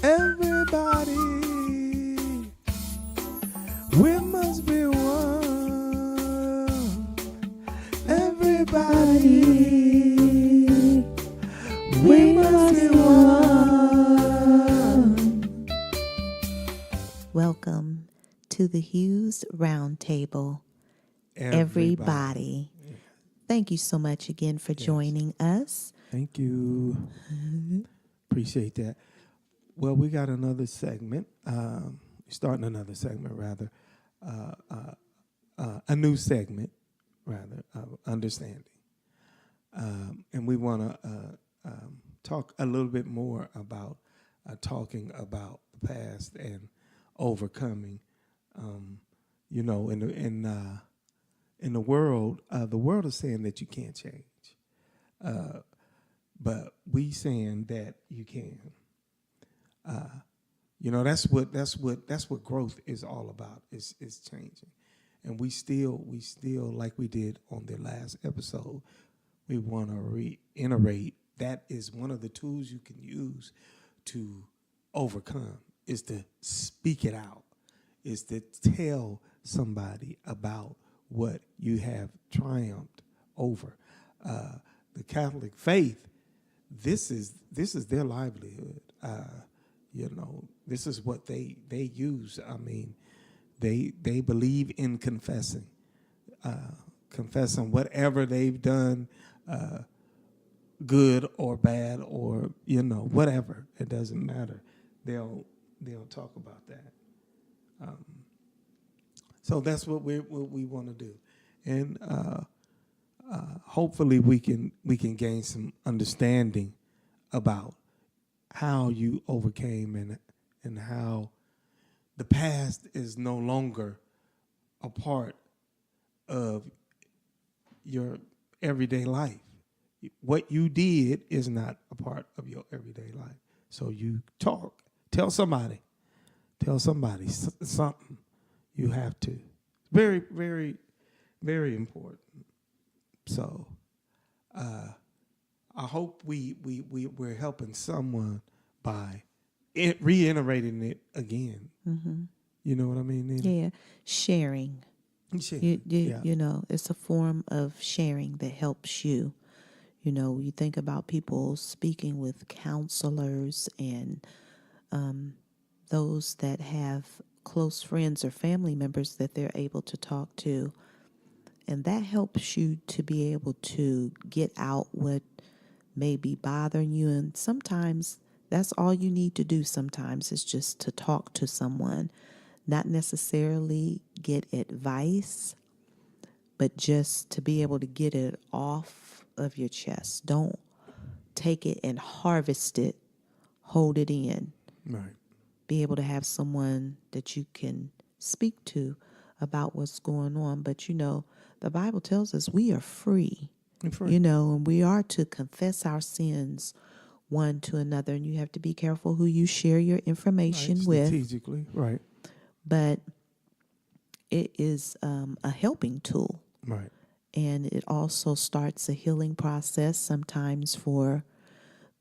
Everybody, we must be one. Everybody, we must be one. Welcome to the Hughes Roundtable. Everybody. Yeah. Thank you so much again for joining us. Thank you. Appreciate that. Well, we got another segment. Starting another segment, rather. A new segment, rather, of understanding. And we want to talk a little bit more about talking about the past and overcoming. In the world is saying that you can't change, but we saying that you can. That's what growth is all about. Is changing, and we still like we did on the last episode. We want to reiterate that is one of the tools you can use to overcome. Is to speak it out. Is to tell somebody about what you have triumphed over. The Catholic faith. This is their livelihood. This is what they use. I mean, they believe in confessing whatever they've done, good or bad or whatever. It doesn't matter. They'll talk about that. So that's what we want to do, and hopefully we can gain some understanding about how you overcame and how the past is no longer a part of your everyday life. What you did is not a part of your everyday life. So you tell somebody something. You have to. Very, very, very important. So I hope we're helping someone by reiterating it again. Mm-hmm. You know what I mean, Nina? Yeah, sharing. It's a form of sharing that helps you. You think about people speaking with counselors and those that have close friends or family members that they're able to talk to. And that helps you to be able to get out what may be bothering you. And sometimes that's all you need to do sometimes is just to talk to someone, not necessarily get advice, but just to be able to get it off of your chest. Don't take it and harvest it, hold it in. Right. Be able to have someone that you can speak to about what's going on. But, the Bible tells us we are free. And we are to confess our sins one to another. And you have to be careful who you share your information with. Strategically, right. But it is a helping tool. Right. And it also starts a healing process sometimes for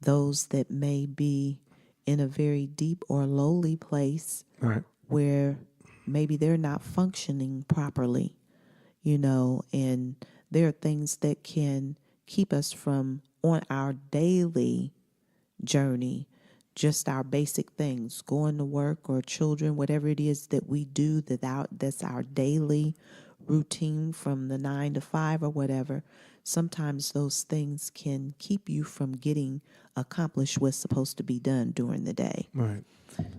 those that may be in a very deep or lowly place, right, where maybe they're not functioning properly, and there are things that can keep us from on our daily journey, just our basic things, going to work or children, whatever it is that we do that's our daily routine from the 9 to 5 or whatever. Sometimes those things can keep you from getting accomplished what's supposed to be done during the day. Right.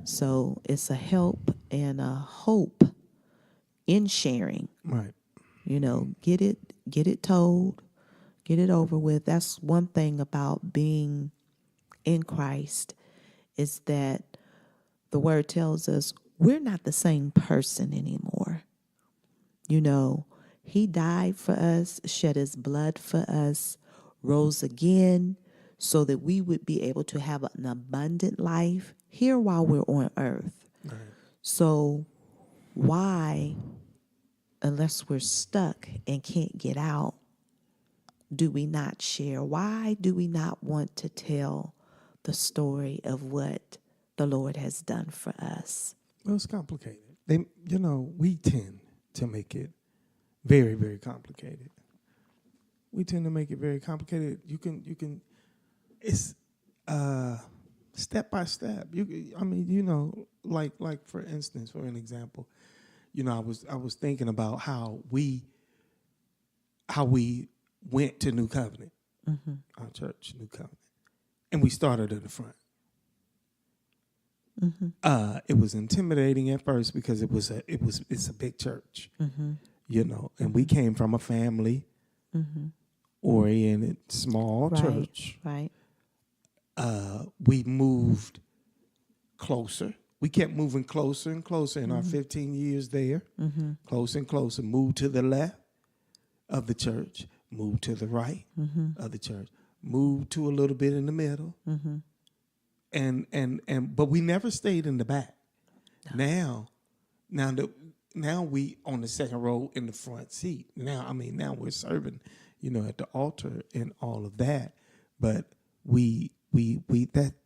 So it's a help and a hope in sharing. Right. Get it told, get it over with. That's one thing about being in Christ, is that the word tells us we're not the same person anymore. He died for us, shed his blood for us, rose again so that we would be able to have an abundant life here while we're on earth. Right. So why, unless we're stuck and can't get out, do we not share? Why do we not want to tell the story of what the Lord has done for us. Well, it's complicated. We tend to make it very, very complicated. We tend to make it very complicated. It's step by step. Like for instance, for an example, I was thinking about how we went to New Covenant, our church, New Covenant, and we started at the front. It was intimidating at first because it's a big church, and we came from a family oriented small church. Right. We moved closer. We kept moving closer and closer in our 15 years there, closer and closer. Moved to the left of the church, moved to the right of the church, moved to a little bit in the middle, but we never stayed in the back. No. Now we on the second row in the front seat. Now we're serving, at the altar and all of that. But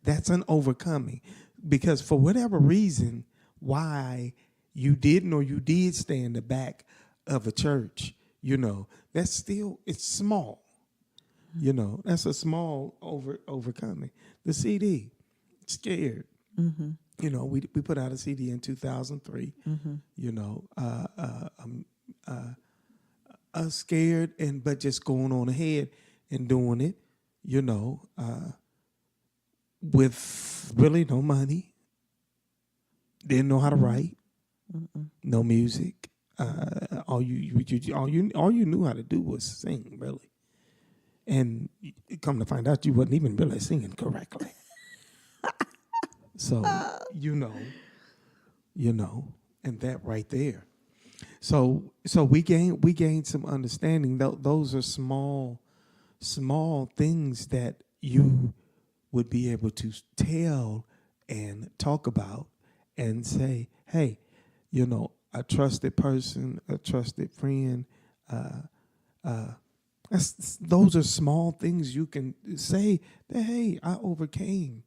that's an overcoming, because for whatever reason, why you didn't or you did stay in the back of a church, that's still, it's small. That's a small overcoming. The CD, Scared. We put out a CD in 2003. Scared, but just going on ahead and doing it. With really no money, didn't know how to write, no music. All you knew how to do was sing, really. And come to find out, you wasn't even really singing correctly. So and that right there. So we gained some understanding. Those are small things that you would be able to tell and talk about and say, hey, a trusted person, a trusted friend. Those are small things you can say that, hey, I overcame.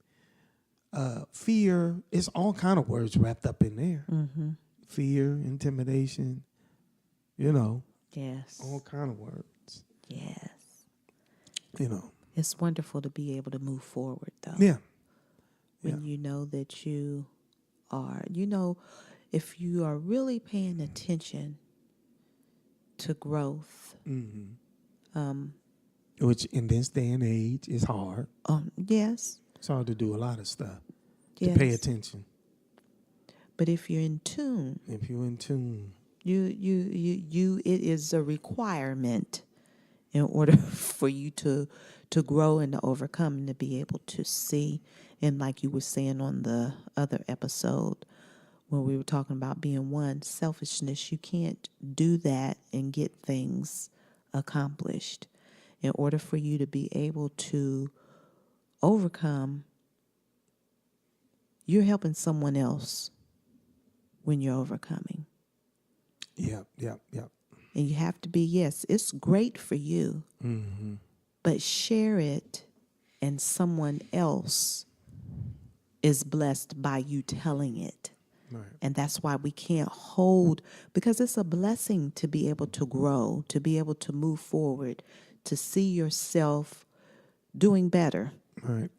Fear is all kind of words wrapped up in there. Fear, intimidation, Yes. all kind of words. Yes. It's wonderful to be able to move forward, though. Yeah. When you know that you are, if you are really paying attention to growth. Which in this day and age is hard. Yes. It's hard to do a lot of stuff. Yes. To pay attention. But if you're in tune. If you're in tune. It is a requirement in order for you to grow and to overcome and to be able to see. And like you were saying on the other episode when we were talking about being one, selfishness, you can't do that and get things accomplished. In order for you to be able to overcome, you're helping someone else when you're overcoming. Yeah. And you have to be, yes, it's great for you, but share it, and someone else is blessed by you telling it. Right. And that's why we can't hold, because it's a blessing to be able to grow, to be able to move forward, to see yourself doing better. Right.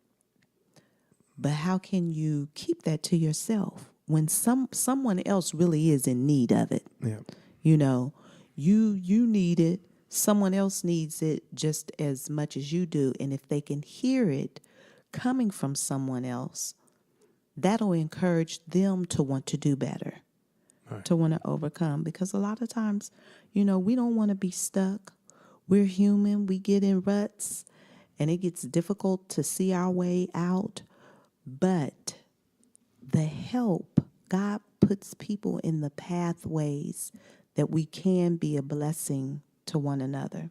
But how can you keep that to yourself when someone else really is in need of it? Yeah. You need it. Someone else needs it just as much as you do. And if they can hear it coming from someone else, that'll encourage them to want to do better, right. To want to overcome. Because a lot of times, we don't want to be stuck. We're human. We get in ruts, and it gets difficult to see our way out. But the help, God puts people in the pathways that we can be a blessing to one another.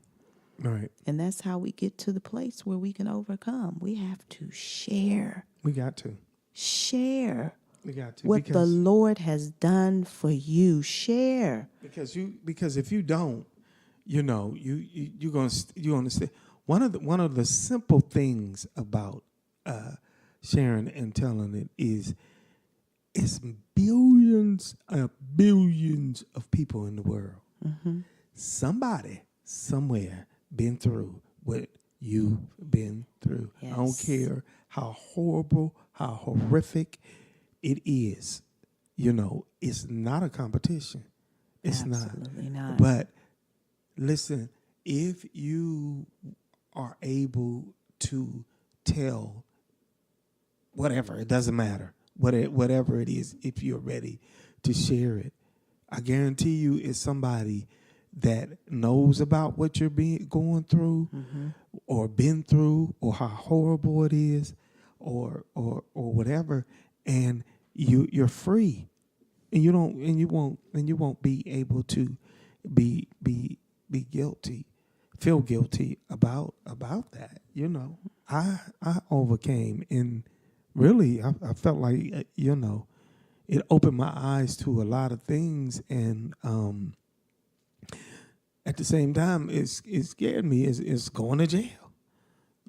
Right. And that's how we get to the place where we can overcome. We have to share. We got to. Share. We got to. What the Lord has done for you. Share. Because if you don't, you're gonna stay. One of the simple things about sharing and telling it is it's billions and billions of people in the world. Somebody somewhere been through what you've been through. I don't Yes. care how horrible, how horrific it is. You know, it's not a competition. It's Absolutely not. But listen, if you are able to tell whatever, it doesn't matter, whatever it is, if you're ready to share it, I guarantee you it's somebody that knows about what you're going through or been through or how horrible it is or whatever, and you're free, and you won't be able to be guilty, feel guilty about that. You know, I overcame, and really I felt like it opened my eyes to a lot of things, and at the same time it scared me. Is going to jail.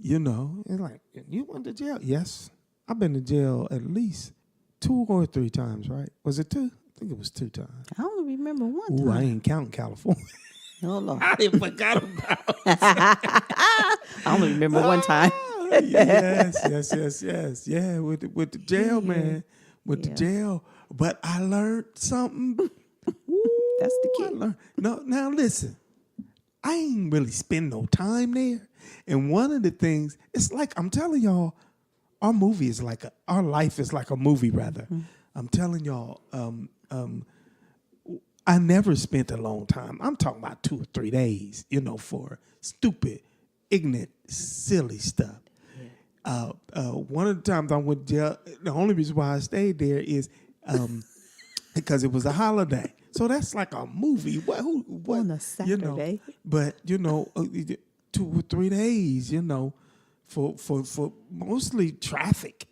You know, it's like, you went to jail? Yes, I've been to jail at least 2 or 3 times, right? Was it 2? I think it was 2 times. I only remember one Ooh, I time. ain't counting California. Oh, Lord. I didn't forgot about I only remember one time. yes. Yeah, with the jail, man. With the Yeah. jail. But I learned something. Ooh, That's the key. I learned. No, now listen. I ain't really spend no time there. And one of the things, it's like, I'm telling y'all, our life is like a movie, rather. I'm telling y'all, I never spent a long time. I'm talking about 2 or 3 days, for stupid, ignorant, silly stuff. One of the times I went to jail, the only reason why I stayed there is because it was a holiday. So that's like a movie. What On a Saturday. But 2 or 3 days, for mostly traffic.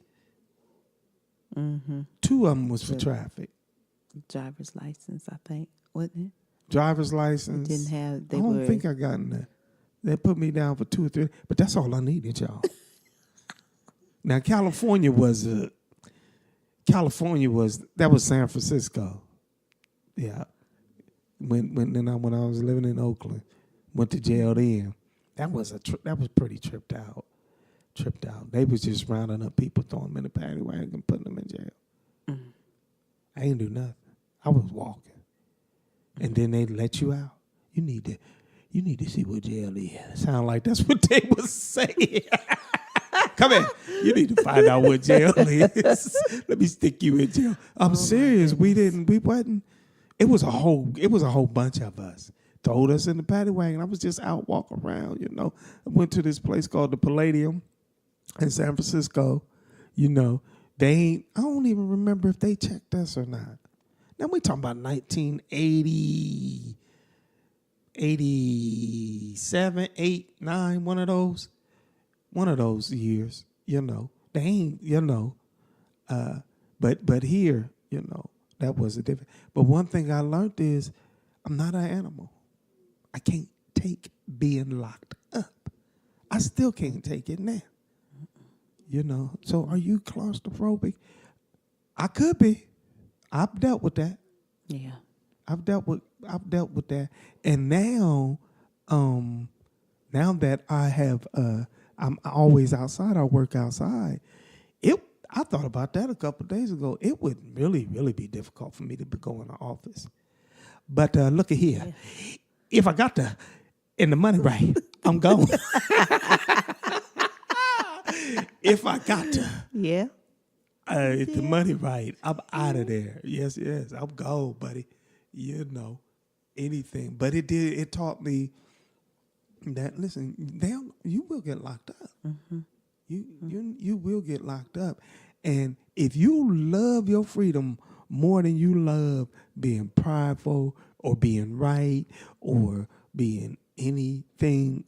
2 of them was for traffic. Driver's license, I think, wasn't it? Driver's license. Didn't have. I don't think I got in there. They put me down for 2 or 3, but that's all I needed, y'all. Now California was that was San Francisco. Yeah. When I was living in Oakland, went to jail then. That was pretty tripped out. They was just rounding up people, throwing them in the paddy wagon, and putting them in jail. I ain't do nothing. I was walking, and then they let you out. You need to see what jail is. Sound like that's what they was saying. Come here. You need to find out what jail is. Let me stick you in jail. I'm serious. We wasn't. It was a whole bunch of us. Throwed us in the paddy wagon. I was just out walking around, I went to this place called the Palladium in San Francisco. I don't even remember if they checked us or not. Now we talking about 1980, 87, 8, 9, one of those years, They ain't, but here, that was a different. But one thing I learned is I'm not an animal. I can't take being locked up. I still can't take it now. So are you claustrophobic? I could be. I've dealt with that. Yeah. I've dealt with that. And now that I have I'm always outside, I work outside. I thought about that a couple of days ago. It would really, really be difficult for me to go in the office. But look at here. Yeah. If I got the money right, I'm going. If I got to. Yeah. If the money right, I'm out of there. Yes, I'm gone, buddy. Anything. But it taught me that, listen, you will get locked up. You will get locked up. And if you love your freedom more than you love being prideful or being right or being anything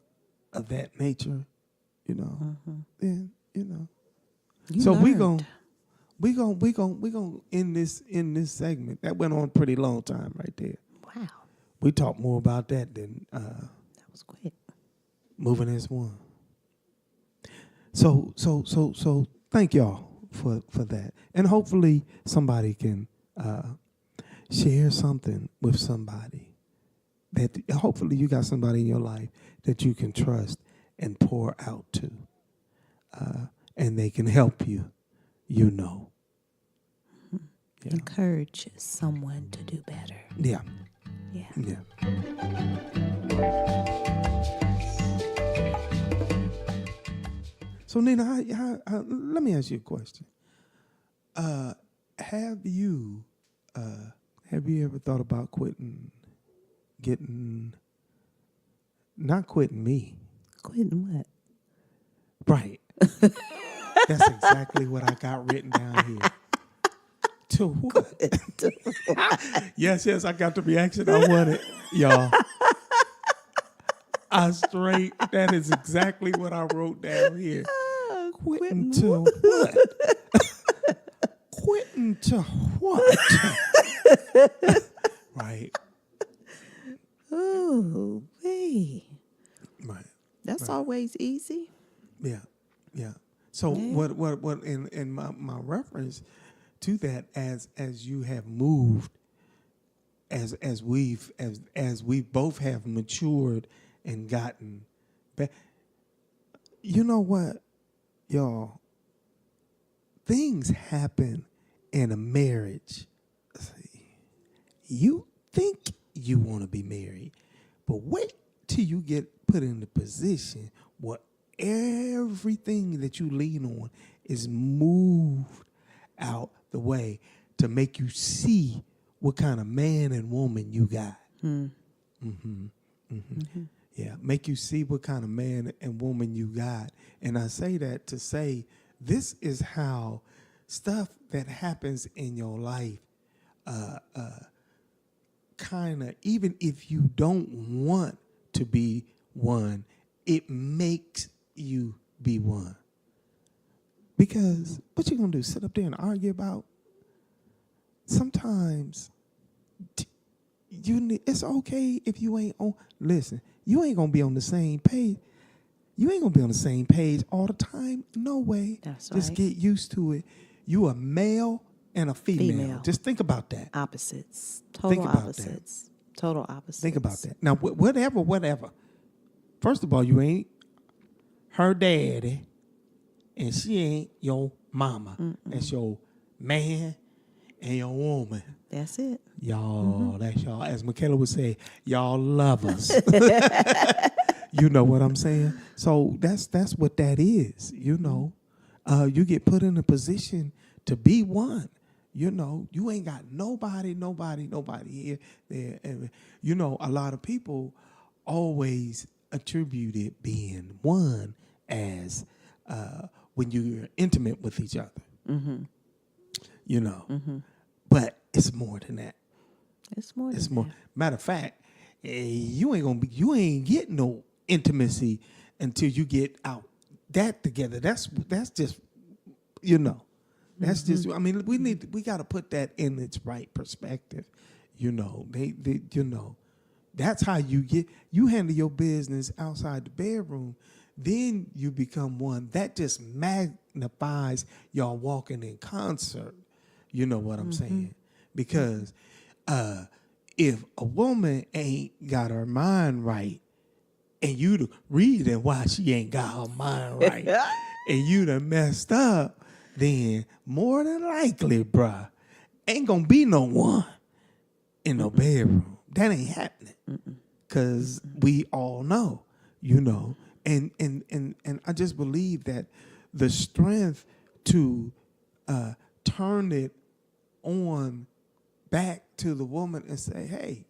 of that nature, then so learned. we gonna end this segment. That went on a pretty long time right there. Wow. We talked more about that than that was quick. Moving as one. So thank y'all for that. And hopefully somebody can share something with somebody that hopefully you got somebody in your life that you can trust and pour out to, and they can help you, you know. Yeah. Encourage someone to do better. Yeah. Yeah. Yeah. So Nina, let me ask you a question. Have you ever thought about not quitting me? Quitting what? Right. That's exactly what I got written down here. To what? Yes, I got the reaction I wanted, y'all. That is exactly what I wrote down here. Quitting to what? Quitting to what? Right. Oh, wait. Right. That's always easy. Yeah. Yeah. So Yeah. what in my reference to that as you have moved, as we both have matured and gotten back, you know what, y'all, things happen in a marriage. You think you want to be married, but wait till you get put in the position where everything that you lean on is moved out the way to make you see what kind of man and woman you got. Yeah, make you see what kind of man and woman you got. And I say that to say this is how stuff that happens in your life, kind of, even if you don't want to be one, it makes you be one. Because what you gonna do? Sit up there and argue about? Sometimes it's okay if you ain't on. Listen, you ain't gonna be on the same page. You ain't gonna be on the same page all the time. No way. That's Just right. get used to it. You a male and a female. Just think about that. Opposites. Total Think about opposites. Total opposites. Think about that. Now, whatever. First of all, you ain't her daddy, and she ain't your mama. That's your man and your woman. That's it. Y'all, that's y'all. As Michaela would say, y'all love us. You know what I'm saying? So that's what that is. You know, you get put in a position to be one. You know, you ain't got nobody here, there. And, you know, a lot of people always attributed being one as when you're intimate with each other. You know, but it's more than that. It's more It's than more. that. Matter of fact, you ain't getting no intimacy until you get out that together. That's just, you know, that's just. I mean, we got to put that in its right perspective. You know, they you know, that's how you handle your business outside the bedroom. Then you become one. That just magnifies y'all walking in concert. You know what I'm saying? Because if a woman ain't got her mind right, and you the reason why she ain't got her mind right, and you done messed up, then more than likely, bruh, ain't gonna be no one in no bedroom. That ain't happening. Because we all know, you know. And I just believe that the strength to turn it on back to the woman and say, hey,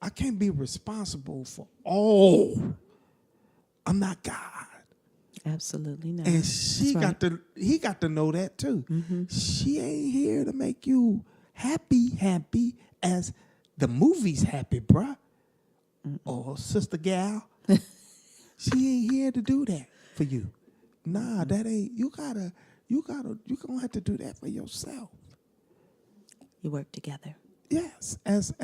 I can't be responsible for all. I'm not God. Absolutely not. And That's right. he got to know that too. She ain't here to make you happy as the movie's happy, bruh. Or sister gal. She ain't here to do that for you. Nah, that ain't, you gonna have to do that for yourself. You work together. Yes, as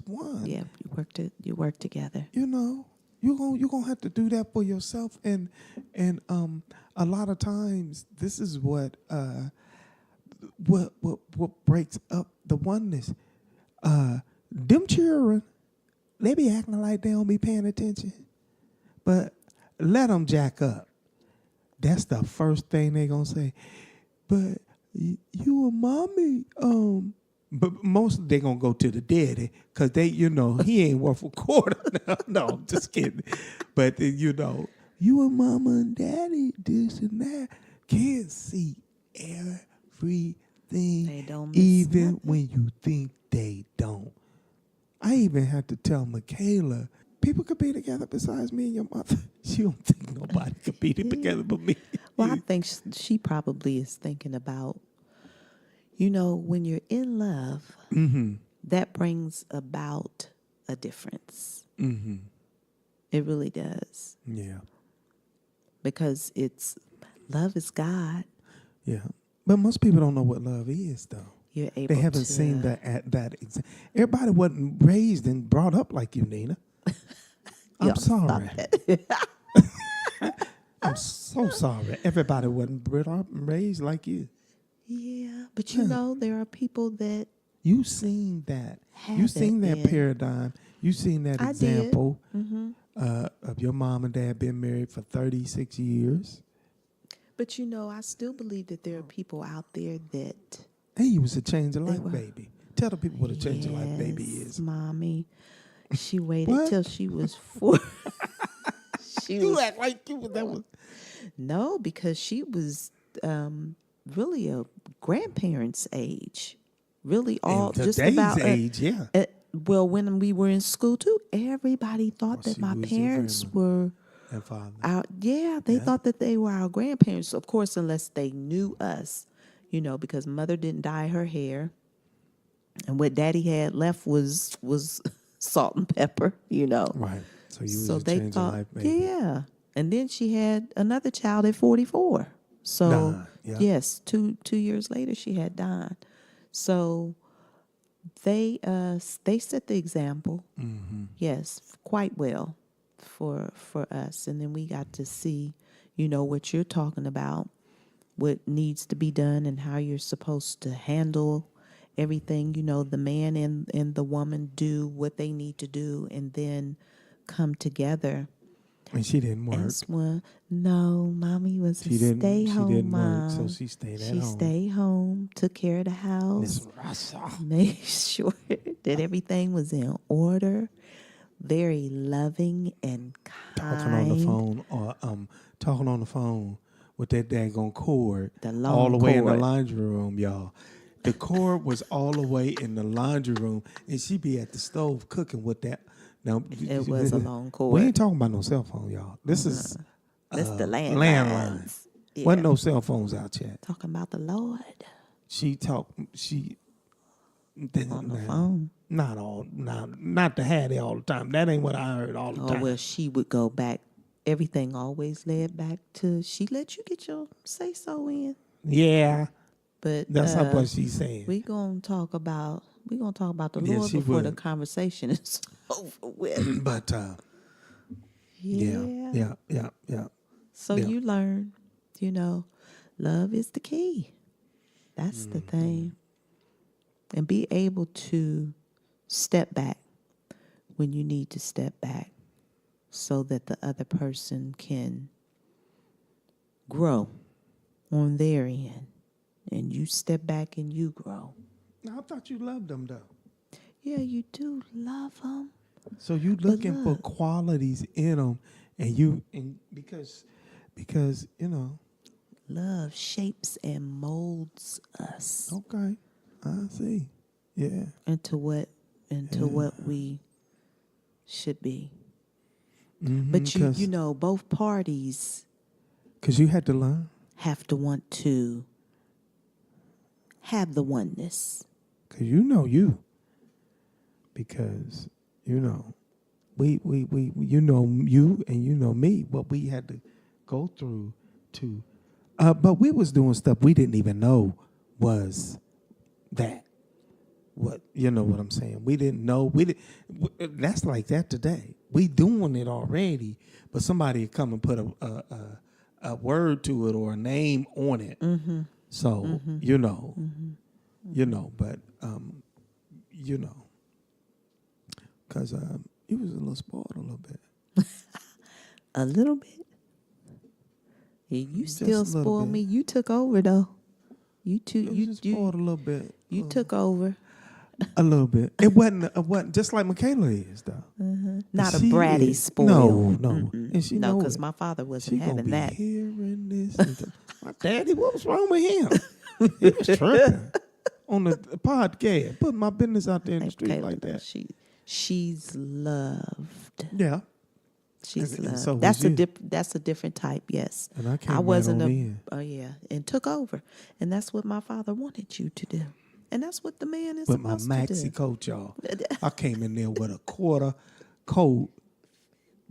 one. Yeah, you work together. You know, you're gonna have to do that for yourself. And a lot of times this is what breaks up the oneness. Them children, they be acting like they don't be paying attention, but let them jack up. That's the first thing they gonna say. But you and mommy, but most they gonna go to the daddy because they, he ain't worth a quarter. No, I'm just kidding. But you and mama and daddy, this and that, can't see everything. They don't miss Even nothing. when you think they don't. I even had to tell Michaela, people could be together besides me and your mother. She don't think nobody could be together but me. Well, I think she probably is thinking about, when you're in love, that brings about a difference. Mm-hmm. It really does. Yeah. Because love is God. Yeah. But most people don't know what love is, though. You're able They haven't to, seen that. Everybody wasn't raised and brought up like you, Nina. I'm sorry. I'm so sorry. Everybody wasn't brought up and raised like you. Yeah, but there are people that You seen that. You haven't seen that been. paradigm. You seen that I example did. of your mom and dad being married for 36 years. But I still believe that there are people out there that And you was a change of life were. baby. Tell the people what a change of life baby Yes, is. Mommy. She waited What? till she was 4. You act like that was. No, because she was really a grandparent's age. Really all In just today's about age, yeah. well, when we were in school too, everybody thought that she my was your parents grandma. were And father. they thought that they were our grandparents. Of course, unless they knew us, because mother didn't dye her hair. And what daddy had left was salt and pepper, Right. So you was So a they change thought, of life baby. yeah. And then she had another child at 44. So Died, yeah. yes, 2 years later she had died. So they set the example. Mm-hmm. Yes, quite well for us. And then we got to see, what you're talking about, what needs to be done and how you're supposed to handle everything. The man and the woman do what they need to do and then come together. And she didn't work. As one. No, mommy was She a didn't. stay She home didn't mom. work, so she stayed at She home. stayed home, took care of the Miss house, Russell. made sure that everything was in order. Very loving and kind. Talking on the phone with that daggone cord The all long the way in the cord. laundry room, y'all. The cord was all the way in the laundry room, and she be at the stove cooking with that. Now It was a long cord. We ain't talking about no cell phone, y'all. This is That's the landline. landlines. Yeah. Wasn't no cell phones out yet. Talking about the Lord She on the phone. Not to have it all the time. That ain't what I heard all the Oh, time. well, she would go back. Everything always led back to she let you get your say so in. Yeah, But that's not what she's saying. we're gonna talk about the Yeah, Lord she before the would. conversation is over with. But Yeah. yeah. So Yeah. you learn, love is the key. That's the thing. And be able to step back when you need to step back so that the other person can grow on their end. And you step back and you grow. Now, I thought you loved them though. Yeah, you do love them. So you looking for look. qualities in them, and because Love shapes and molds us okay, I see. Yeah. into what we should be. Mm-hmm, But both parties because you had to learn. have to want to have the oneness. Because you. Because, we you and you know me, what we had to go through to, but we was doing stuff we didn't even know was that. What, you know what I'm saying? We didn't know, that's like that today. We doing it already, but somebody would come and put a word to it or a name on it. So you know, but because he was a little spoiled a little bit. A little bit. Yeah, you Just still a little spoiled bit. me. You took over though. You Just spoiled a little bit. you took over. A little bit. It wasn't just like Michaela is though. Not a She bratty is- spoil. No. And she No, know because it. my father She wasn't gonna having be that. hearing this. My daddy, what was wrong with him? He was tripping on the podcast, putting my business out there in the street Kayla, like that. She's loved. Yeah, She's And loved. so That's was a you. that's a different type. Yes, And I came right wasn't on a. in. Oh yeah, and took over, and that's what my father wanted you to do, and that's what the man is With my supposed to maxi do. coat, y'all. I came in there with a quarter coat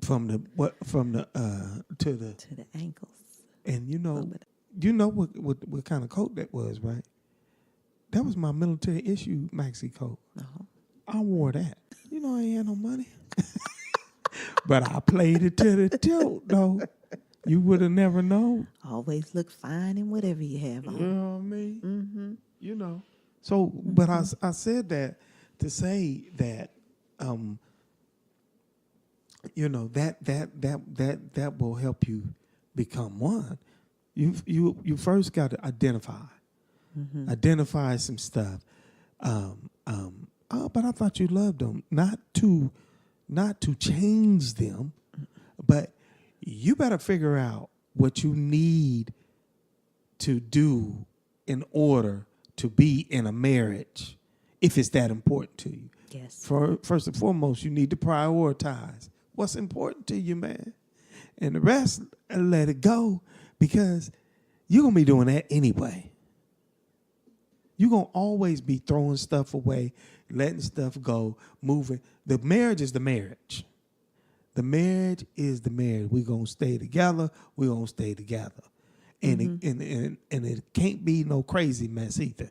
from the to the, To the ankles. and you know what kind of coat that was, right? That was my military issue maxi coat. I wore that. You know I ain't had no money. But I played it to the tilt, though. You would have never known. Always look fine in whatever you have You on. know what I mean? You know. So, but I said that to say that, that will help you become one. You first got to identify some stuff. But I thought you loved them, not to change them, but you better figure out what you need to do in order to be in a marriage, if it's that important to you. Yes. First and foremost, you need to prioritize what's important to you, man. And the rest, let it go, because you're going to be doing that anyway. You're going to always be throwing stuff away, letting stuff go, moving. The marriage is the marriage. The marriage is the marriage. We're going to stay together. We're going to stay together. And it can't be no crazy mess either.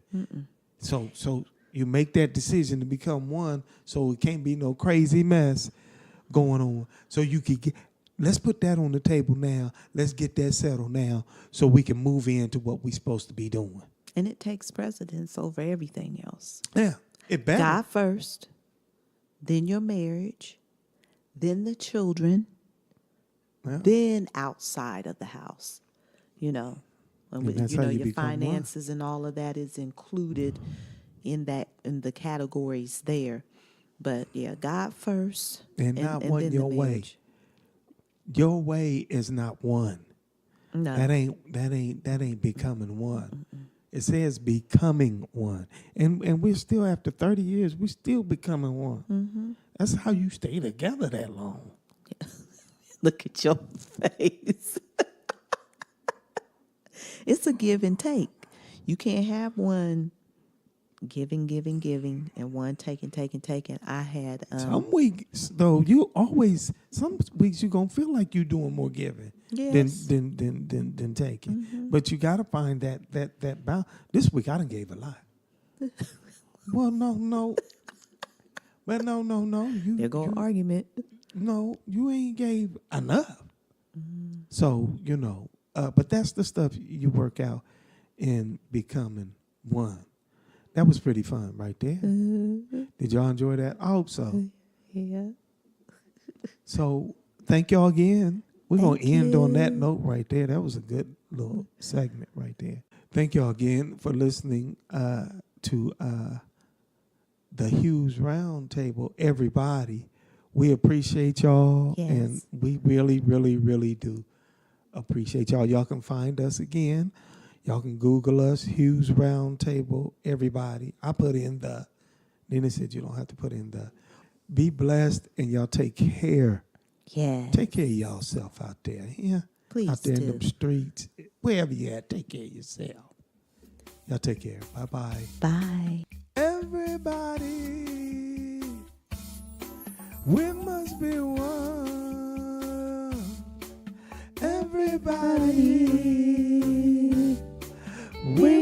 So you make that decision to become one, so it can't be no crazy mess going on. So you could let's put that on the table now. Let's get that settled now so we can move into what we're supposed to be doing. And it takes precedence over everything else. Yeah, it better. God first, then your marriage, then the children, then outside of the house. And that's how you your become one. finances and all of that is included in the categories there. But yeah, God first, and not one then your the way. marriage. Your way is not one. No, That ain't becoming one. It says becoming one. And we're still, after 30 years, we're still becoming one. That's how you stay together that long. look at your face. It's a give and take. You can't have one giving, and one taking. I had Some weeks, though, some weeks you're going to feel like you're doing more giving Yes. than taking. But you got to find that balance. This week I done gave a lot. Well, no. But no. there go an argument. No, you ain't gave enough. So, but that's the stuff you work out in becoming one. That was pretty fun right there. Did y'all enjoy that? I hope so. Yeah. So thank y'all again. We're going to end on that you. note right there. That was a good little segment right there. Thank y'all again for listening to the Hughes Roundtable, everybody. We appreciate y'all, Yes. and we really, really, really do appreciate y'all. Y'all can find us again. Y'all can Google us, Hughes Roundtable, everybody. I put in the, then it said you don't have to put in the. Be blessed, and y'all take care. Yeah. Take care of yourself out there. Yeah. Please out there in do. them streets. Wherever you at, take care of yourself. Y'all take care. Bye-bye. Bye. Everybody, we must be one. Everybody, we